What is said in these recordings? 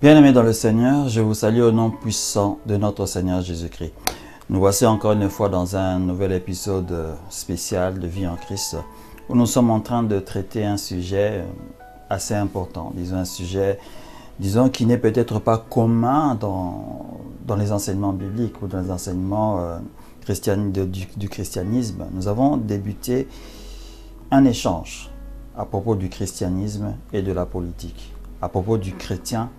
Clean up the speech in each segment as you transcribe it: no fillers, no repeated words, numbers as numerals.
Bien-aimés dans le Seigneur, je vous salue au nom puissant de notre Seigneur Jésus-Christ. Nous voici encore une fois dans un nouvel épisode spécial de Vie en Christ, où nous sommes en train de traiter un sujet assez important, disons un sujet qui n'est peut-être pas commun dans les enseignements bibliques ou dans les enseignements du christianisme. Nous avons débuté un échange à propos du christianisme et de la politique, à propos du chrétien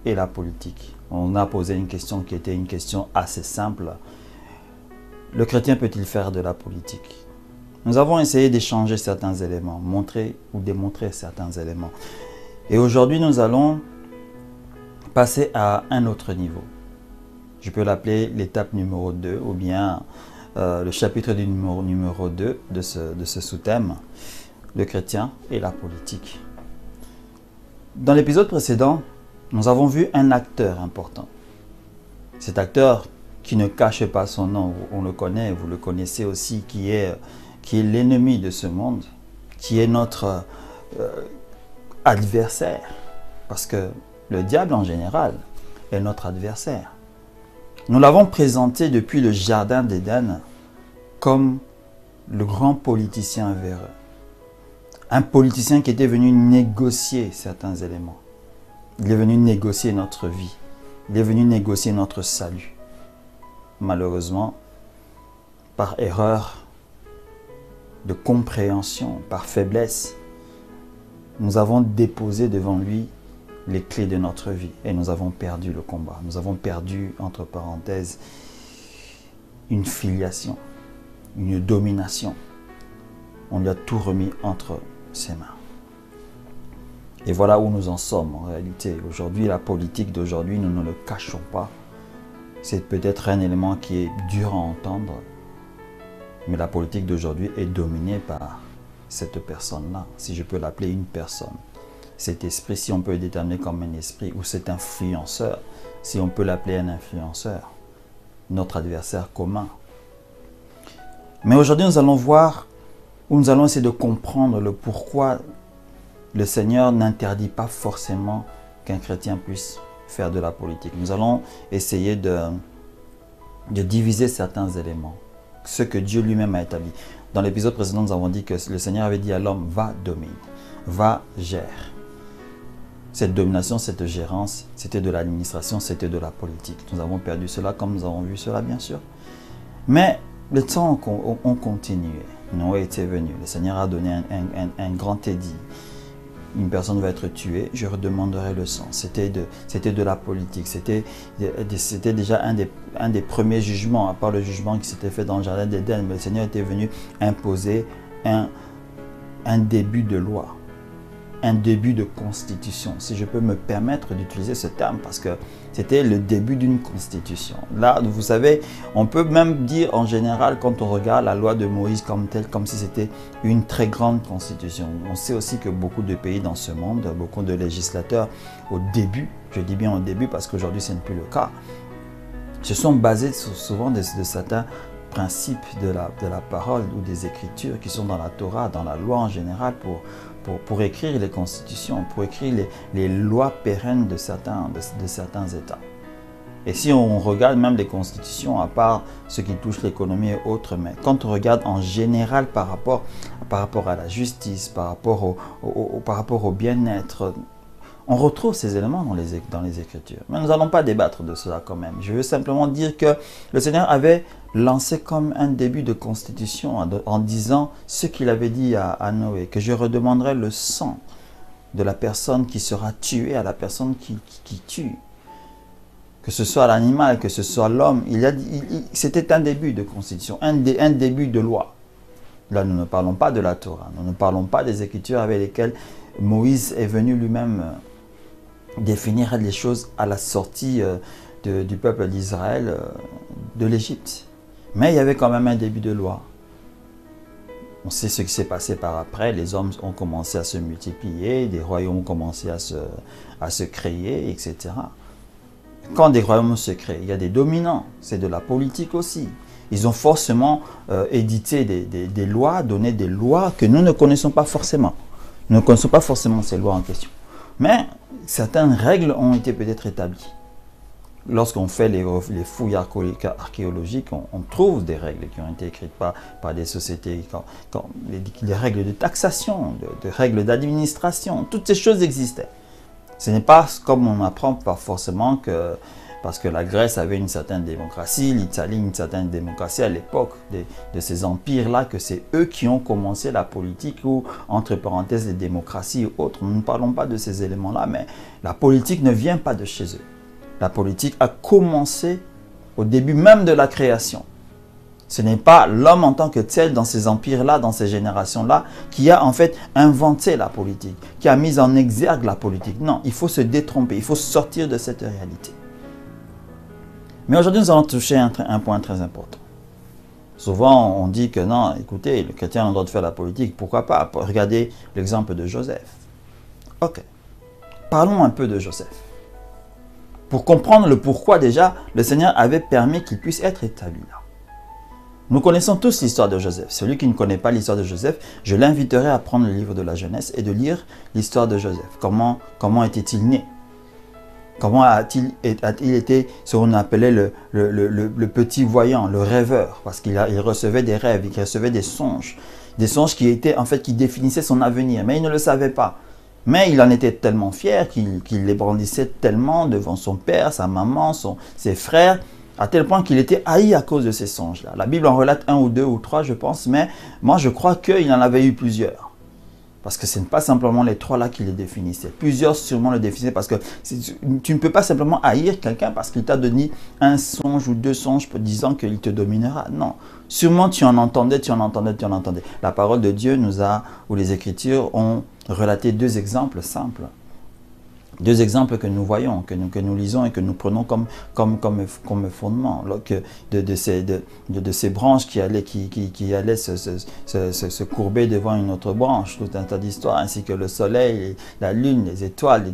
et la politique. On a posé une question qui était une question assez simple. Le chrétien peut-il faire de la politique? Nous avons essayé d'échanger certains éléments, montrer ou démontrer certains éléments. Et aujourd'hui, nous allons passer à un autre niveau. Je peux l'appeler l'étape numéro 2 ou bien le chapitre du numéro 2 de ce sous-thème, le chrétien et la politique. Dans l'épisode précédent, nous avons vu un acteur important. Cet acteur qui ne cache pas son nom, on le connaît, vous le connaissez aussi, qui est l'ennemi de ce monde, qui est notre adversaire. Parce que le diable en général est notre adversaire. Nous l'avons présenté depuis le jardin d'Éden comme le grand politicien véreux. Un politicien qui était venu négocier certains éléments. Il est venu négocier notre vie. Il est venu négocier notre salut. Malheureusement, par erreur de compréhension, par faiblesse, nous avons déposé devant lui les clés de notre vie et nous avons perdu le combat. Nous avons perdu, entre parenthèses, une filiation, une domination. On lui a tout remis entre ses mains. Et voilà où nous en sommes en réalité. Aujourd'hui, la politique d'aujourd'hui, nous ne le cachons pas. C'est peut-être un élément qui est dur à entendre. Mais la politique d'aujourd'hui est dominée par cette personne-là, si je peux l'appeler une personne. Cet esprit, si on peut le déterminer comme un esprit, ou cet influenceur, si on peut l'appeler un influenceur, notre adversaire commun. Mais aujourd'hui, nous allons voir, ou nous allons essayer de comprendre le pourquoi le Seigneur n'interdit pas forcément qu'un chrétien puisse faire de la politique. Nous allons essayer de diviser certains éléments, ce que Dieu lui-même a établi. Dans l'épisode précédent, nous avons dit que le Seigneur avait dit à l'homme, va domine, va gère. Cette domination, cette gérance, c'était de l'administration, c'était de la politique. Nous avons perdu cela comme nous avons vu cela, bien sûr. Mais le temps on continuait. Noé était venu. Le Seigneur a donné un grand édit. Une personne va être tuée, je redemanderai le sang. C'était de la politique. C'était déjà un des premiers jugements, à part le jugement qui s'était fait dans le jardin d'Éden. Mais le Seigneur était venu imposer un début de loi, un début de constitution, si je peux me permettre d'utiliser ce terme, parce que c'était le début d'une constitution. Là, vous savez, on peut même dire en général, quand on regarde la loi de Moïse comme telle, comme si c'était une très grande constitution. On sait aussi que beaucoup de pays dans ce monde, beaucoup de législateurs, au début, je dis bien au début parce qu'aujourd'hui ce n'est plus le cas, se sont basés souvent de certains principes de la parole ou des écritures qui sont dans la Torah, dans la loi en général, pour écrire les constitutions, pour écrire les lois pérennes de certains États. Et si on regarde même les constitutions, à part ce qui touche l'économie et autres, mais quand on regarde en général par rapport à la justice, par rapport au bien-être, on retrouve ces éléments dans les Écritures. Mais nous n'allons pas débattre de cela quand même. Je veux simplement dire que le Seigneur avait lancé comme un début de constitution en disant ce qu'il avait dit à Noé, que je redemanderai le sang de la personne qui sera tuée à la personne qui tue. Que ce soit l'animal, que ce soit l'homme, c'était un début de constitution, un début de loi. Là, nous ne parlons pas de la Torah, nous ne parlons pas des Écritures avec lesquelles Moïse est venu lui-même définir les choses à la sortie du peuple d'Israël de l'Égypte. Mais il y avait quand même un début de loi. On sait ce qui s'est passé par après. Les hommes ont commencé à se multiplier, des royaumes ont commencé à se créer, etc. Quand des royaumes se créent, il y a des dominants. C'est de la politique aussi. Ils ont forcément édité des lois, donné des lois que nous ne connaissons pas forcément. Nous ne connaissons pas forcément ces lois en question. Mais certaines règles ont été peut-être établies. Lorsqu'on fait les fouilles archéologiques, on trouve des règles qui ont été écrites par des sociétés, les règles de taxation, des règles d'administration, toutes ces choses existaient. Ce n'est pas comme on apprend pas forcément que, parce que la Grèce avait une certaine démocratie, l'Italie une certaine démocratie à l'époque de ces empires-là, que c'est eux qui ont commencé la politique ou, entre parenthèses, les démocraties et autres. Nous ne parlons pas de ces éléments-là, mais la politique ne vient pas de chez eux. La politique a commencé au début même de la création. Ce n'est pas l'homme en tant que tel dans ces empires-là, dans ces générations-là, qui a en fait inventé la politique, qui a mis en exergue la politique. Non, il faut se détromper, il faut sortir de cette réalité. Mais aujourd'hui, nous allons toucher un point très important. Souvent, on dit que non, écoutez, le chrétien a le droit de faire la politique, pourquoi pas? Regardez l'exemple de Joseph. Ok, parlons un peu de Joseph. Pour comprendre le pourquoi déjà, le Seigneur avait permis qu'il puisse être établi là. Nous connaissons tous l'histoire de Joseph. Celui qui ne connaît pas l'histoire de Joseph, je l'inviterai à prendre le livre de la Genèse et de lire l'histoire de Joseph. Comment était-il né? Comment a-t-il été ce qu'on appelait le petit voyant, le rêveur? Parce qu'il recevait des rêves, il recevait des songes qui étaient en fait qui définissaient son avenir, mais il ne le savait pas. Mais il en était tellement fier qu'il les brandissait tellement devant son père, sa maman, ses frères, à tel point qu'il était haï à cause de ces songes-là. La Bible en relate 1 ou 2 ou 3, je pense, mais moi je crois qu'il en avait eu plusieurs. Parce que ce n'est pas simplement les 3 là qui les définissaient. Plusieurs sûrement le définissaient parce que tu ne peux pas simplement haïr quelqu'un parce qu'il t'a donné un songe ou 2 songes disant qu'il te dominera. Non. Sûrement tu en entendais. La parole de Dieu ou les Écritures ont relaté 2 exemples simples. 2 exemples que nous voyons, que nous lisons et que nous prenons comme fondement. De ces branches qui allaient se courber devant une autre branche, tout un tas d'histoires, ainsi que le soleil, la lune, les étoiles.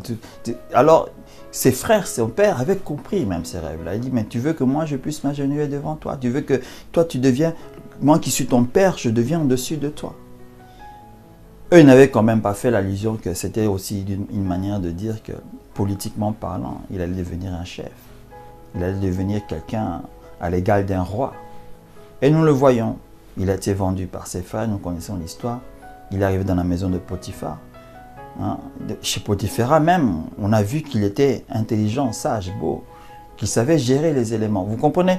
Alors, ses frères, son père avaient compris même ces rêves-là. Il dit, mais tu veux que moi je puisse m'agenouiller devant toi? Tu veux que toi tu deviens, moi qui suis ton père, je deviens au-dessus de toi? Eux n'avaient quand même pas fait l'allusion que c'était aussi une manière de dire que, politiquement parlant, il allait devenir un chef. Il allait devenir quelqu'un à l'égal d'un roi. Et nous le voyons. Il a été vendu par ses frères, nous connaissons l'histoire. Il est arrivé dans la maison de Potiphar. Chez Potiphar même, on a vu qu'il était intelligent, sage, beau, qu'il savait gérer les éléments. Vous comprenez?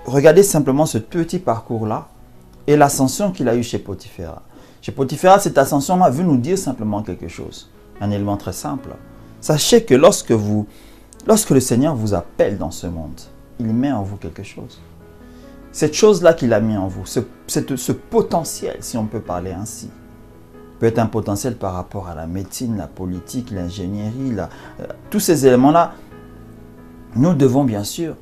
Regardez simplement ce petit parcours-là et l'ascension qu'il a eue chez Potiphar. Chez Potiphar, cette ascension-là veut nous dire simplement quelque chose. Un élément très simple. Sachez que lorsque le Seigneur vous appelle dans ce monde, il met en vous quelque chose. Cette chose-là qu'il a mis en vous, ce potentiel, si on peut parler ainsi, peut être un potentiel par rapport à la médecine, la politique, l'ingénierie, tous ces éléments-là. Nous devons bien sûr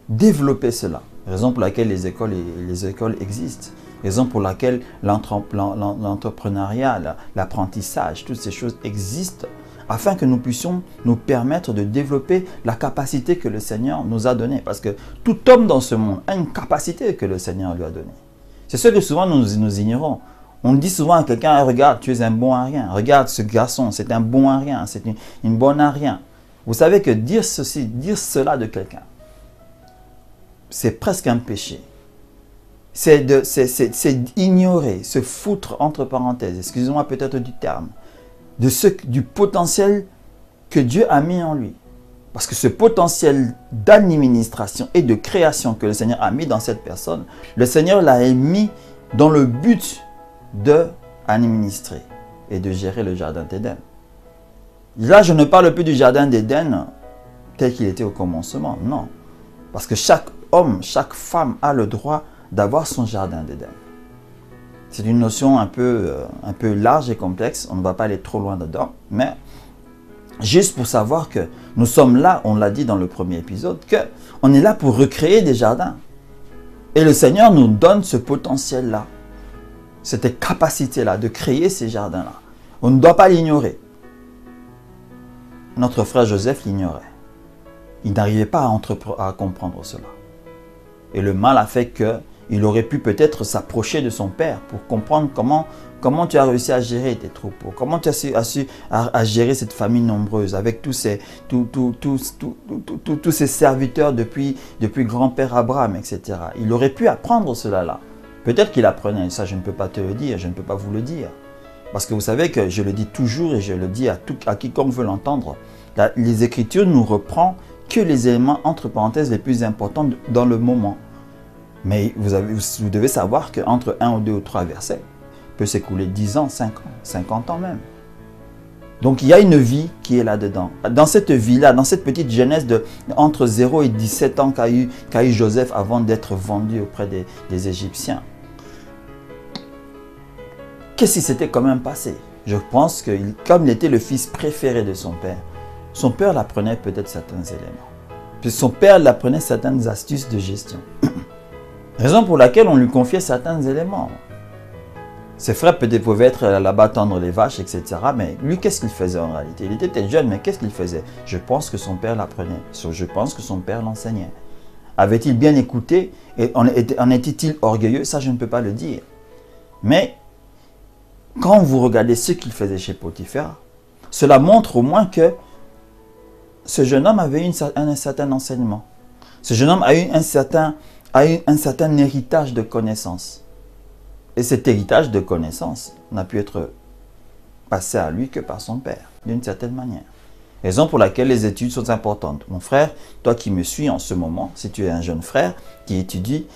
développer cela. Raison pour laquelle les écoles existent. Raison pour laquelle l'entrepreneuriat, l'apprentissage, toutes ces choses existent afin que nous puissions nous permettre de développer la capacité que le Seigneur nous a donnée. Parce que tout homme dans ce monde a une capacité que le Seigneur lui a donnée. C'est ce que souvent nous ignorons. On dit souvent à quelqu'un, regarde, tu es un bon à rien. Regarde ce garçon, c'est un bon à rien, c'est une bonne à rien. Vous savez que dire cela de quelqu'un, c'est presque un péché. C'est ignorer, se foutre entre parenthèses, excusez-moi peut-être du terme, du potentiel que Dieu a mis en lui. Parce que ce potentiel d'administration et de création que le Seigneur a mis dans cette personne, le Seigneur l'a mis dans le but d'administrer et de gérer le jardin d'Éden. Là, je ne parle plus du jardin d'Éden tel qu'il était au commencement, non. Parce que chaque homme, chaque femme a le droit d'avoir son jardin d'Éden. C'est une notion un peu large et complexe, on ne va pas aller trop loin dedans, mais juste pour savoir que nous sommes là, on l'a dit dans le premier épisode, qu'on est là pour recréer des jardins. Et le Seigneur nous donne ce potentiel-là, cette capacité-là de créer ces jardins-là. On ne doit pas l'ignorer. Notre frère Joseph l'ignorait. Il n'arrivait pas à comprendre cela. Et le mal a fait qu'il aurait pu peut-être s'approcher de son père pour comprendre Comment tu as réussi à gérer tes troupeaux? Comment tu as su à gérer cette famille nombreuse avec tous ces serviteurs depuis grand-père Abraham, etc. Il aurait pu apprendre cela là. Peut-être qu'il apprenait, ça je ne peux pas te le dire, je ne peux pas vous le dire. Parce que vous savez que je le dis toujours et je le dis à quiconque veut l'entendre. Les Écritures nous reprennent que les éléments entre parenthèses les plus importants dans le moment. Mais vous devez savoir qu'entre 1 ou 2 ou 3 versets, peut s'écouler 10 ans, 5 ans, 50 ans même. Donc il y a une vie qui est là-dedans. Dans cette vie-là, dans cette petite jeunesse entre 0 et 17 ans qu'a eu Joseph avant d'être vendu auprès des Égyptiens. Qu'est-ce qui s'était quand même passé? Je pense que comme il était le fils préféré de son père l'apprenait peut-être certains éléments. Puis son père l'apprenait certaines astuces de gestion. Raison pour laquelle on lui confiait certains éléments. Ses frères peut-être pouvaient être là-bas tendre les vaches, etc. Mais lui, qu'est-ce qu'il faisait en réalité? Il était peut-être jeune, mais qu'est-ce qu'il faisait? Je pense que son père l'apprenait. Je pense que son père l'enseignait. Avait-il bien écouté? Et en était-il orgueilleux? Ça, je ne peux pas le dire. Mais quand vous regardez ce qu'il faisait chez Potiphar, cela montre au moins que ce jeune homme avait eu un certain enseignement. Ce jeune homme a eu un certain héritage de connaissances. Et cet héritage de connaissances n'a pu être passé à lui que par son père, d'une certaine manière. Raison pour laquelle les études sont importantes. Mon frère, toi qui me suis en ce moment, si tu es un jeune frère qui étudie,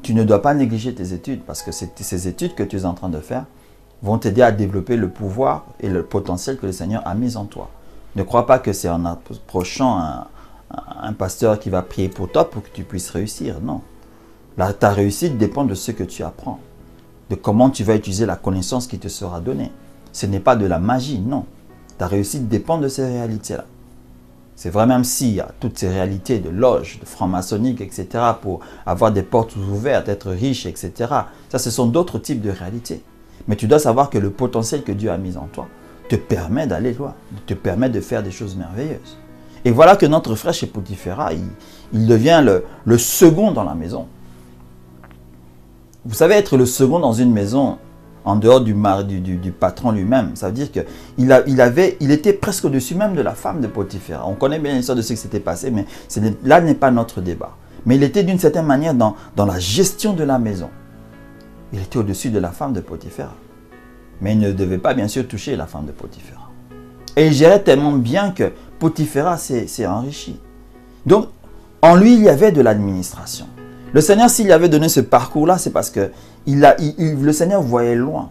tu ne dois pas négliger tes études parce que ces études que tu es en train de faire vont t'aider à développer le pouvoir et le potentiel que le Seigneur a mis en toi. Ne crois pas que c'est en approchant un pasteur qui va prier pour toi pour que tu puisses réussir. Non. Ta réussite dépend de ce que tu apprends, de comment tu vas utiliser la connaissance qui te sera donnée. Ce n'est pas de la magie, non. Ta réussite dépend de ces réalités-là. C'est vrai, même s'il y a toutes ces réalités de loge, de franc-maçonnique, etc., pour avoir des portes ouvertes, être riche, etc. Ça, ce sont d'autres types de réalités. Mais tu dois savoir que le potentiel que Dieu a mis en toi te permet d'aller loin, te permet de faire des choses merveilleuses. Et voilà que notre frère chez Potiphar, il devient le second dans la maison. Vous savez, être le second dans une maison, en dehors du patron lui-même, ça veut dire qu'il était presque au-dessus même de la femme de Potiphar. On connaît bien l'histoire de ce qui s'était passé, mais là n'est pas notre débat. Mais il était d'une certaine manière dans la gestion de la maison. Il était au-dessus de la femme de Potiphar. Mais il ne devait pas bien sûr toucher la femme de Potiphar. Et il gérait tellement bien que Potiphar s'est enrichi. Donc, en lui, il y avait de l'administration. Le Seigneur, s'il avait donné ce parcours-là, c'est parce que le Seigneur voyait loin.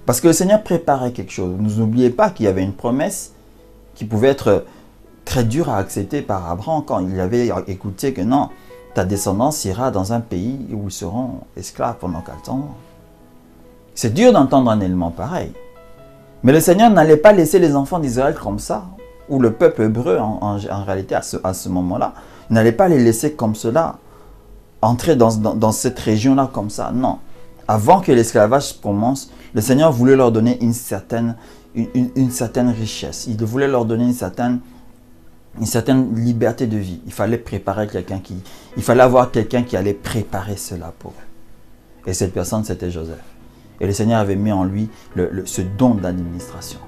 Parce que le Seigneur préparait quelque chose. N'oubliez pas qu'il y avait une promesse qui pouvait être très dure à accepter par Abraham quand il avait écouté que non, ta descendance ira dans un pays où ils seront esclaves pendant 4 ans. C'est dur d'entendre un élément pareil. Mais le Seigneur n'allait pas laisser les enfants d'Israël comme ça, ou le peuple hébreu en réalité à ce moment-là, il n'allait pas les laisser comme cela, entrer dans cette région-là comme ça. Non. Avant que l'esclavage commence, le Seigneur voulait leur donner une certaine richesse. Il voulait leur donner une certaine liberté de vie. Il fallait préparer il fallait avoir quelqu'un qui allait préparer cela pour eux. Et cette personne, c'était Joseph. Et le Seigneur avait mis en lui ce don d'administration.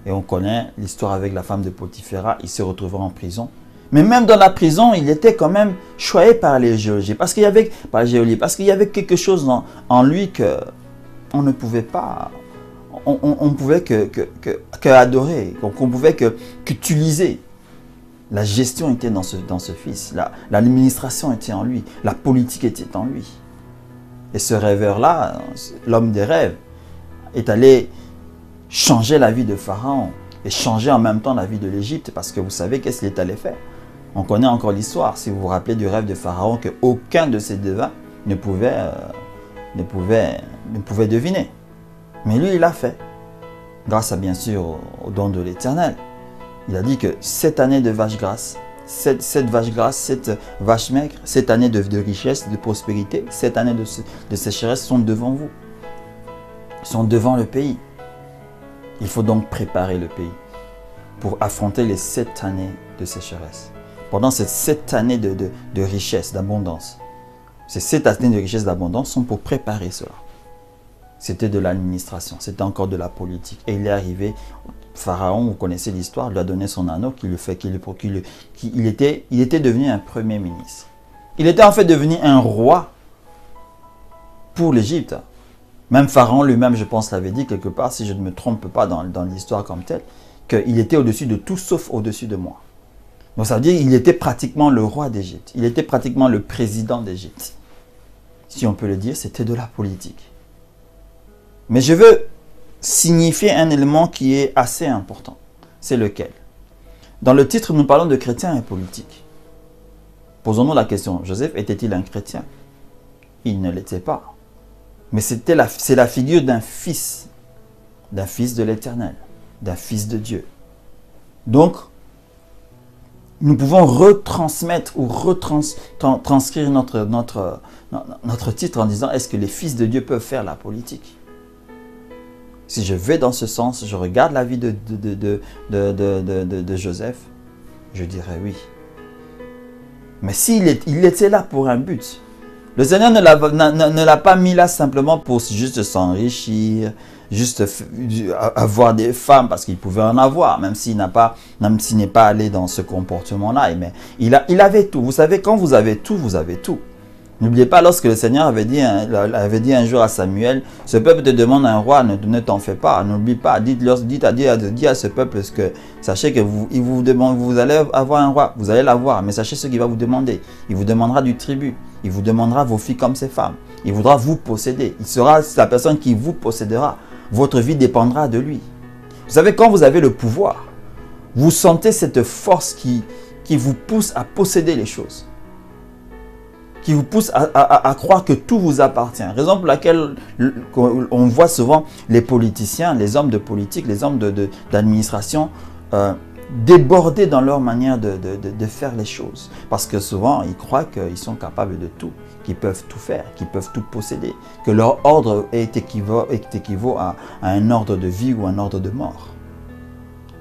Et on connaît l'histoire avec la femme de Potiphar. Il se retrouvera en prison. Mais même dans la prison, il était quand même choyé par les géologies. Parce qu'il y avait quelque chose en lui qu'on ne pouvait pas... On pouvait que adorer, qu'on pouvait qu'utiliser. La gestion était dans ce fils. L'administration était en lui. La politique était en lui. Et ce rêveur-là, l'homme des rêves, est allé changer la vie de Pharaon et changer en même temps la vie de l'Égypte parce que vous savez qu'est-ce qu'il est allé faire. On connaît encore l'histoire, si vous vous rappelez du rêve de Pharaon, qu'aucun de ses devins ne pouvait deviner. Mais lui, il l'a fait, grâce à bien sûr au don de l'Éternel. Il a dit que cette année de vache grasse, cette vache grasse, cette vache maigre, cette année de richesse, de prospérité, cette année de sécheresse sont devant vous, sont devant le pays. Il faut donc préparer le pays pour affronter les 7 années de sécheresse. Pendant ces 7 années de richesse, d'abondance, ces 7 années de richesse, d'abondance sont pour préparer cela. C'était de l'administration, c'était encore de la politique. Et il est arrivé, Pharaon, vous connaissez l'histoire, lui a donné son anneau, il était devenu un premier ministre. Il était en fait devenu un roi pour l'Égypte. Même Pharaon lui-même, je pense, l'avait dit quelque part, si je ne me trompe pas dans l'histoire comme telle, qu'il était au-dessus de tout sauf au-dessus de moi. Donc ça veut dire qu'il était pratiquement le roi d'Égypte. Il était pratiquement le président d'Égypte. Si on peut le dire, c'était de la politique. Mais je veux signifier un élément qui est assez important. C'est lequel? Dans le titre, nous parlons de chrétiens et politique. Posons-nous la question, Joseph était-il un chrétien? Il ne l'était pas. Mais c'est la figure d'un fils de l'Éternel, d'un fils de Dieu. Donc, nous pouvons retransmettre ou transcrire notre titre en disant, est-ce que les fils de Dieu peuvent faire la politique? Si je vais dans ce sens, je regarde la vie de Joseph, je dirais oui. Mais s'il était là pour un but, le Seigneur ne l'a pas mis là simplement pour juste s'enrichir, juste avoir des femmes, parce qu'il pouvait en avoir, même s'il n'est pas allé dans ce comportement-là. Mais il avait tout. Vous savez, quand vous avez tout, vous avez tout. N'oubliez pas, lorsque le Seigneur avait dit un jour à Samuel, ce peuple te demande un roi, ne t'en fais pas, n'oublie pas, dites à ce peuple que sachez que vous allez avoir un roi, vous allez l'avoir, mais sachez ce qu'il va vous demander. Il vous demandera du tribut, il vous demandera vos filles comme ses femmes, il voudra vous posséder, il sera la personne qui vous possédera, votre vie dépendra de lui. Vous savez, quand vous avez le pouvoir, vous sentez cette force qui vous pousse à posséder les choses, qui vous pousse à croire que tout vous appartient. Raison pour laquelle on voit souvent les politiciens, les hommes de politique, les hommes d'administration déborder dans leur manière de faire les choses. Parce que souvent, ils croient qu'ils sont capables de tout, qu'ils peuvent tout faire, qu'ils peuvent tout posséder, que leur ordre équivaut à un ordre de vie ou un ordre de mort.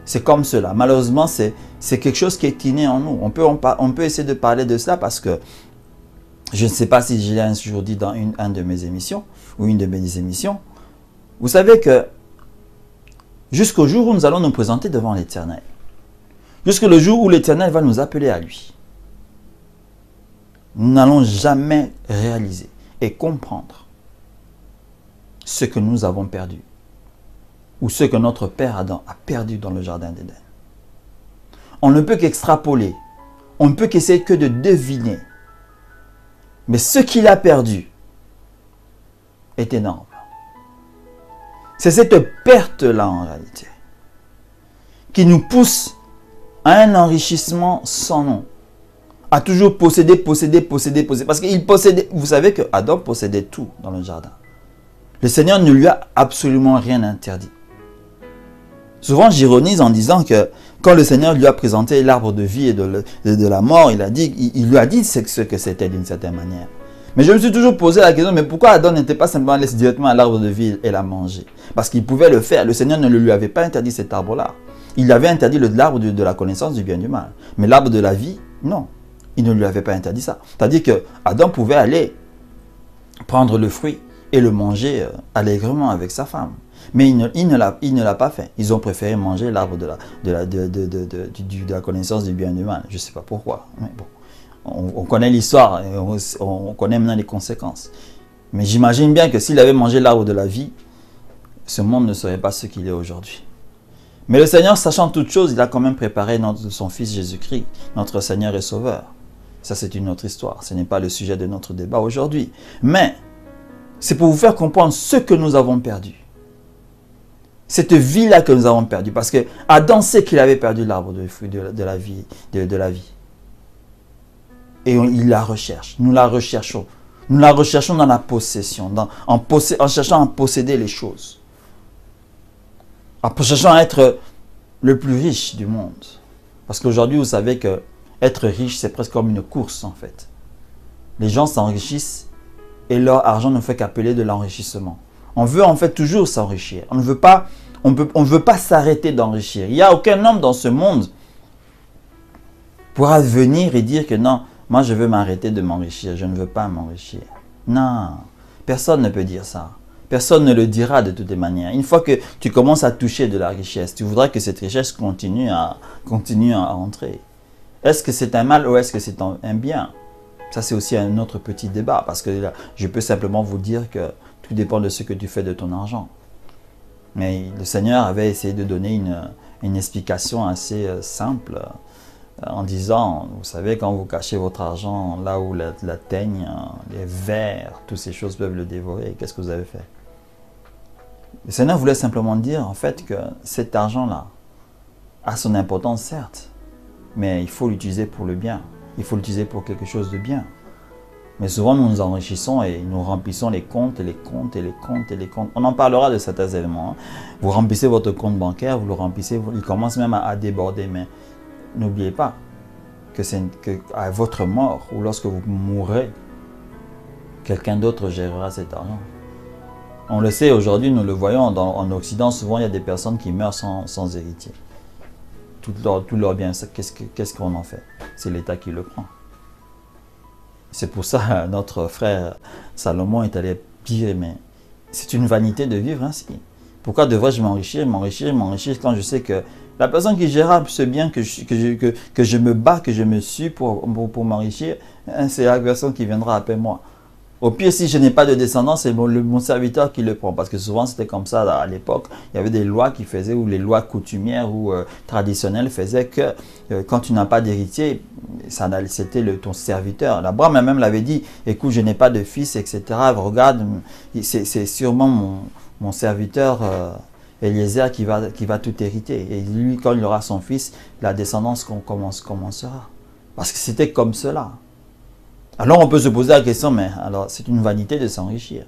C'est comme cela. Malheureusement, c'est quelque chose qui est inné en nous. On peut essayer de parler de cela parce que je ne sais pas si je l'ai un jour dit dans une de mes émissions, ou une de mes émissions. Vous savez que jusqu'au jour où nous allons nous présenter devant l'Éternel, jusqu'au jour où l'Éternel va nous appeler à lui, nous n'allons jamais réaliser et comprendre ce que nous avons perdu, ou ce que notre père Adam a perdu dans le jardin d'Éden. On ne peut qu'extrapoler, on ne peut qu'essayer que de deviner. Mais ce qu'il a perdu est énorme. C'est cette perte-là en réalité qui nous pousse à un enrichissement sans nom. À toujours posséder. Parce qu'il possédait, vous savez que Adam possédait tout dans le jardin. Le Seigneur ne lui a absolument rien interdit. Souvent j'ironise en disant que quand le Seigneur lui a présenté l'arbre de vie et de la mort, il lui a dit ce que c'était d'une certaine manière. Mais je me suis toujours posé la question, mais pourquoi Adam n'était pas simplement allé directement à l'arbre de vie et la manger? Parce qu'il pouvait le faire. Le Seigneur ne lui avait pas interdit cet arbre-là. Il avait interdit l'arbre de la connaissance du bien et du mal. Mais l'arbre de la vie, non. Il ne lui avait pas interdit ça. C'est-à-dire que Adam pouvait aller prendre le fruit et le manger allègrement avec sa femme. Mais il ne l'a pas fait. Ils ont préféré manger l'arbre de la connaissance du bien et du mal. Je ne sais pas pourquoi. Mais bon, on connaît l'histoire, on connaît maintenant les conséquences. Mais j'imagine bien que s'il avait mangé l'arbre de la vie, ce monde ne serait pas ce qu'il est aujourd'hui. Mais le Seigneur, sachant toutes choses, il a quand même préparé son Fils Jésus-Christ, notre Seigneur et Sauveur. Ça, c'est une autre histoire. Ce n'est pas le sujet de notre débat aujourd'hui. Mais c'est pour vous faire comprendre ce que nous avons perdu. Cette vie-là que nous avons perdue. Parce que Adam sait qu'il avait perdu l'arbre de la vie. Et il la recherche. Nous la recherchons. Nous la recherchons dans la possession. En cherchant à posséder les choses. En cherchant à être le plus riche du monde. Parce qu'aujourd'hui, vous savez que être riche, c'est presque comme une course en fait. Les gens s'enrichissent et leur argent ne fait qu'appeler de l'enrichissement. On veut en fait toujours s'enrichir. On ne veut pas s'arrêter d'enrichir. Il n'y a aucun homme dans ce monde pourra venir et dire que non, moi je veux m'arrêter de m'enrichir, je ne veux pas m'enrichir. Non, personne ne peut dire ça. Personne ne le dira de toutes les manières. Une fois que tu commences à toucher de la richesse, tu voudrais que cette richesse continue à entrer. Est-ce que c'est un mal ou est-ce que c'est un bien? Ça, c'est aussi un autre petit débat, parce que là, je peux simplement vous dire que tout dépend de ce que tu fais de ton argent. Mais le Seigneur avait essayé de donner une explication assez simple, en disant, vous savez, quand vous cachez votre argent là où la teigne, les vers, toutes ces choses peuvent le dévorer, qu'est-ce que vous avez fait? Le Seigneur voulait simplement dire, en fait, que cet argent-là a son importance, certes, mais il faut l'utiliser pour le bien. Il faut l'utiliser pour quelque chose de bien. Mais souvent, nous nous enrichissons et nous remplissons les comptes et les comptes et les comptes et les comptes. On en parlera de certains éléments. Vous remplissez votre compte bancaire, vous le remplissez, il commence même à déborder. Mais n'oubliez pas que à votre mort ou lorsque vous mourrez, quelqu'un d'autre gérera cet argent. On le sait aujourd'hui, nous le voyons en Occident, souvent il y a des personnes qui meurent sans héritier. Tout leur bien, qu'est-ce qu'on en fait? C'est l'État qui le prend. C'est pour ça notre frère Salomon est allé dire, mais c'est une vanité de vivre ainsi. Pourquoi devrais-je m'enrichir quand je sais que la personne qui gérera ce bien que je me bats, que je me suis pour m'enrichir, c'est la personne qui viendra après moi. Au pire, si je n'ai pas de descendance, c'est mon serviteur qui le prend. Parce que souvent, c'était comme ça à l'époque. Il y avait des lois qui faisaient, ou les lois coutumières ou traditionnelles faisaient que quand tu n'as pas d'héritier, c'était ton serviteur. Abraham même l'avait dit, écoute, je n'ai pas de fils, etc. Regarde, c'est sûrement mon serviteur Eliezer qui va tout hériter. Et lui, quand il aura son fils, la descendance commencera. Parce que c'était comme cela. Alors on peut se poser la question, mais alors c'est une vanité de s'enrichir.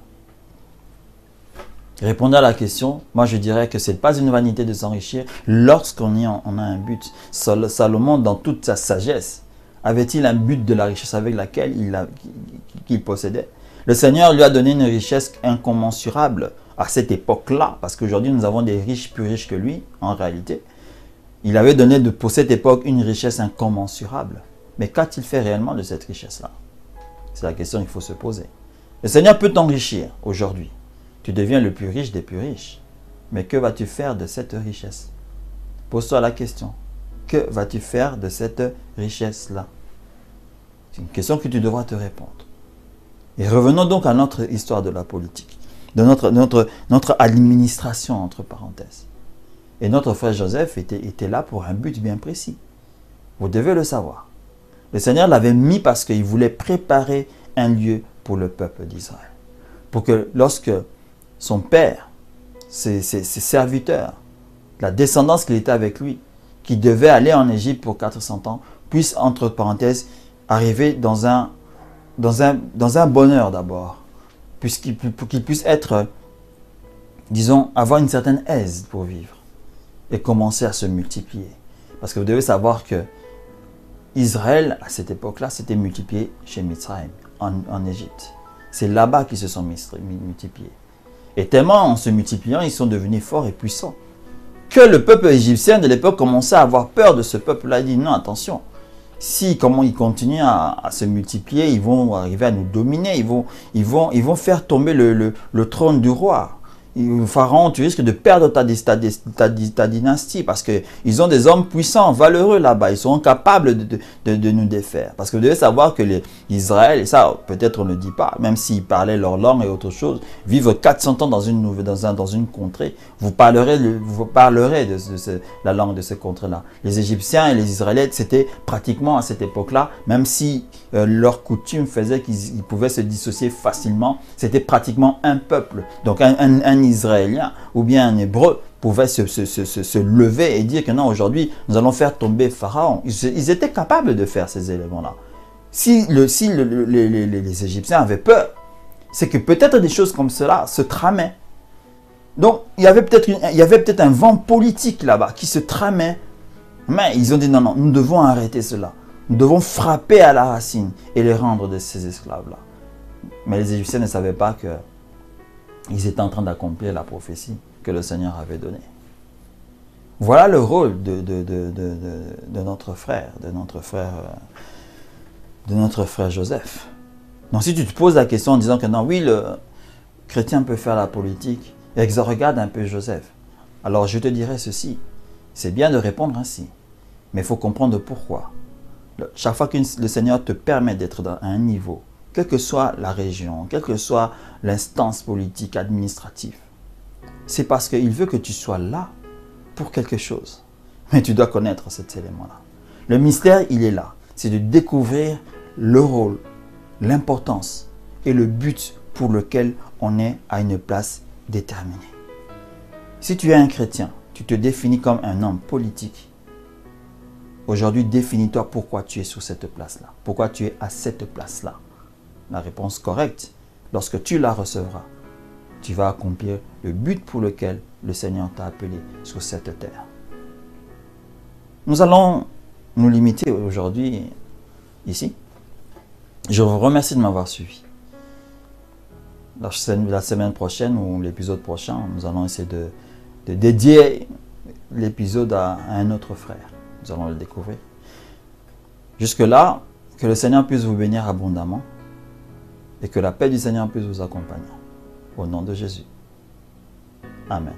Répondre à la question, moi je dirais que ce n'est pas une vanité de s'enrichir lorsqu'on a un but. Salomon, dans toute sa sagesse, avait-il un but de la richesse avec laquelle qu'il possédait? Le Seigneur lui a donné une richesse incommensurable à cette époque-là, parce qu'aujourd'hui nous avons des riches plus riches que lui, en réalité. Il avait donné pour cette époque une richesse incommensurable. Mais qu'a-t-il fait réellement de cette richesse-là? C'est la question qu'il faut se poser. Le Seigneur peut t'enrichir aujourd'hui. Tu deviens le plus riche des plus riches. Mais que vas-tu faire de cette richesse? Pose-toi la question. Que vas-tu faire de cette richesse-là? C'est une question que tu devras te répondre. Et revenons donc à notre histoire de la politique, de notre administration, entre parenthèses. Et notre frère Joseph était là pour un but bien précis. Vous devez le savoir. Le Seigneur l'avait mis parce qu'il voulait préparer un lieu pour le peuple d'Israël. Pour que lorsque son père, ses serviteurs, la descendance qui était avec lui, qui devait aller en Égypte pour 400 ans, puisse, entre parenthèses, arriver dans un bonheur d'abord. Pour qu'il puisse être, disons, avoir une certaine aise pour vivre. Et commencer à se multiplier. Parce que vous devez savoir que Israël, à cette époque-là, s'était multiplié chez Mitzrayim, en Égypte. C'est là-bas qu'ils se sont multipliés. Et tellement en se multipliant, ils sont devenus forts et puissants. Que le peuple égyptien de l'époque commençait à avoir peur de ce peuple-là. Il dit non, attention. Si comment ils continuent à se multiplier, ils vont arriver à nous dominer. Ils vont faire tomber le trône du roi. Pharaon, tu risques de perdre ta dynastie parce qu'ils ont des hommes puissants, valeureux là-bas. Ils sont capables de nous défaire. Parce que vous devez savoir que Israël, et ça peut-être on ne le dit pas, même s'ils parlaient leur langue et autre chose, vivre 400 ans dans une contrée, vous parlerez de la langue de ces contrées-là. Les Égyptiens et les Israélites, c'était pratiquement à cette époque-là, même si leur coutume faisait qu'ils pouvaient se dissocier facilement, c'était pratiquement un peuple. Donc un Israélien ou bien un Hébreu pouvait se lever et dire que non, aujourd'hui, nous allons faire tomber Pharaon. Ils étaient capables de faire ces éléments-là. Si les Égyptiens avaient peur, c'est que peut-être des choses comme cela se tramaient. Donc, il y avait peut-être un vent politique là-bas qui se tramait. Mais ils ont dit non, non, nous devons arrêter cela. Nous devons frapper à la racine et les rendre de ces esclaves-là. Mais les Égyptiens ne savaient pas que ils étaient en train d'accomplir la prophétie que le Seigneur avait donnée. Voilà le rôle de notre frère, de notre frère Joseph. Donc si tu te poses la question en disant que non, oui, chrétien peut faire la politique. Regarde un peu Joseph. Alors je te dirais ceci, c'est bien de répondre ainsi, mais il faut comprendre pourquoi. Chaque fois que le Seigneur te permet d'être à un niveau, quelle que soit la région, quelle que soit l'instance politique, administrative, c'est parce qu'il veut que tu sois là pour quelque chose. Mais tu dois connaître cet élément-là. Le mystère, il est là. C'est de découvrir le rôle, l'importance et le but pour lequel on est à une place déterminée. Si tu es un chrétien, tu te définis comme un homme politique. Aujourd'hui, définis-toi pourquoi tu es sur cette place-là. Pourquoi tu es à cette place-là. La réponse correcte, lorsque tu la recevras, tu vas accomplir le but pour lequel le Seigneur t'a appelé sur cette terre. Nous allons nous limiter aujourd'hui ici. Je vous remercie de m'avoir suivi. La semaine prochaine ou l'épisode prochain, nous allons essayer de dédier l'épisode à un autre frère. Nous allons le découvrir. Jusque-là, que le Seigneur puisse vous bénir abondamment et que la paix du Seigneur puisse vous accompagner. Au nom de Jésus. Amen.